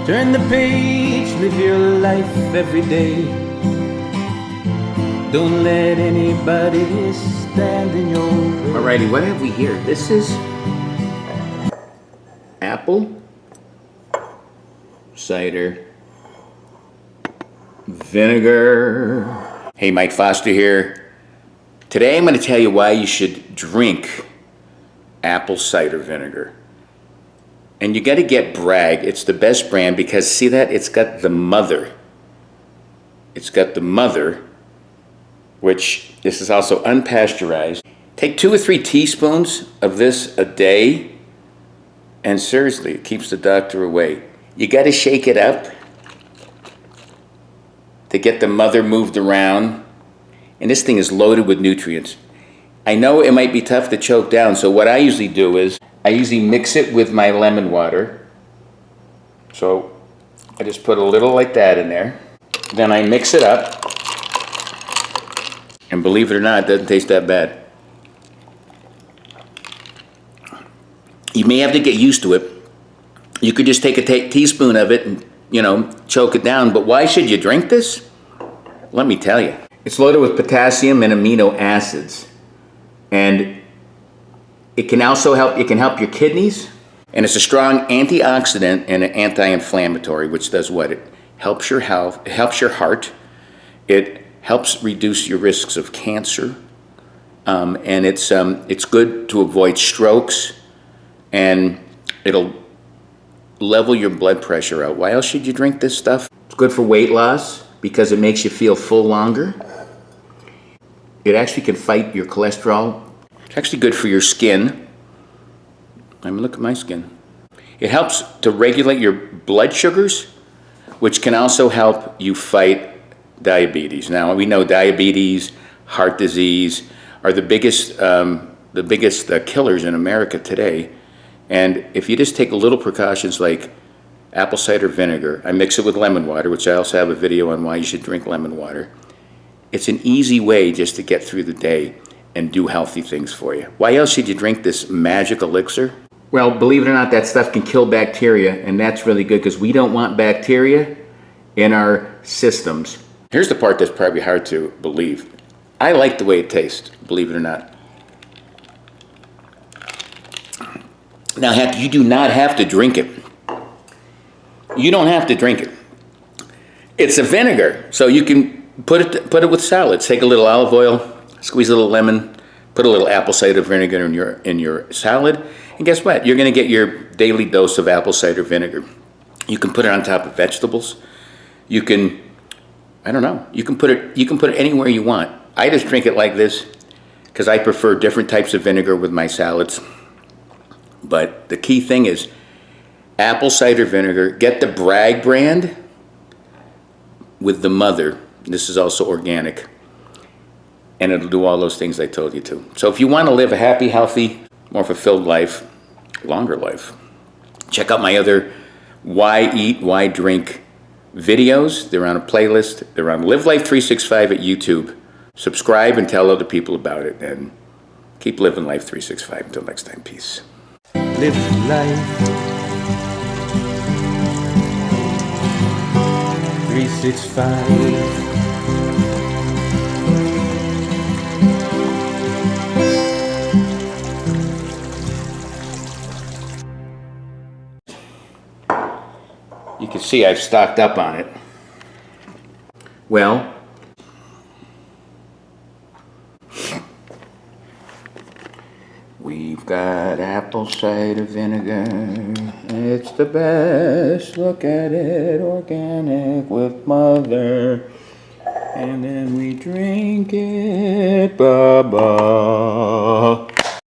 Turn the page, live your life every day. Don't let anybody stand in your way. Alrighty, what have we here? This is apple cider vinegar. Hey, Mike Foster here. Today I'm going to tell you why you should drink apple cider vinegar. And you got to get Bragg. It's the best brand because see that? It's got the mother. It's got the mother, which this is also unpasteurized. Take 2 or 3 teaspoons of this a day, and seriously, it keeps the doctor away. You got to shake it up to get the mother moved around. And this thing is loaded with nutrients. I know it might be tough to choke down, so what I usually do is I usually mix it with my lemon water. So I just put a little like that in there. Then I mix it up. And believe it or not, it doesn't taste that bad. You may have to get used to it. You could just take a teaspoon of it and, choke it down. But why should you drink this? Let me tell you. It's loaded with potassium and amino acids. And it can also help your kidneys. And it's a strong antioxidant and an anti-inflammatory, which does what? It helps your health, it helps your heart. It helps reduce your risks of cancer. And it's good to avoid strokes. And it'll level your blood pressure out. Why else should you drink this stuff? It's good for weight loss because it makes you feel full longer. It actually can fight your cholesterol. It's actually good for your skin. I mean, look at my skin. It helps to regulate your blood sugars, which can also help you fight diabetes. Now, we know diabetes, heart disease are the biggest killers in America today. And if you just take little precautions like apple cider vinegar, I mix it with lemon water, which I also have a video on why you should drink lemon water. It's an easy way just to get through the day and do healthy things for you. Why else should you drink this magic elixir? Well, believe it or not, that stuff can kill bacteria, and that's really good because we don't want bacteria in our systems. Here's the part that's probably hard to believe. I like the way it tastes, believe it or not. Now, you do not have to drink it. You don't have to drink it. It's a vinegar, so you can put it with salads. Take a little olive oil, squeeze a little lemon, put a little apple cider vinegar in your salad, and guess what? You're going to get your daily dose of apple cider vinegar. You can put it on top of vegetables. You can, you can put it anywhere you want. I just drink it like this because I prefer different types of vinegar with my salads. But the key thing is apple cider vinegar. Get the Bragg brand with the mother. This is also organic. And it'll do all those things I told you to. So if you want to live a happy, healthy, more fulfilled life, longer life, check out my other Why Eat, Why Drink videos. They're on a playlist. They're on Live Life 365 at YouTube. Subscribe and tell other people about it. And keep living Life 365. Until next time, peace. Live life 365. You can see I've stocked up on it. Well, we've got apple cider vinegar. It's the best. Look at it, organic with mother. And then we drink it. Ba-ba.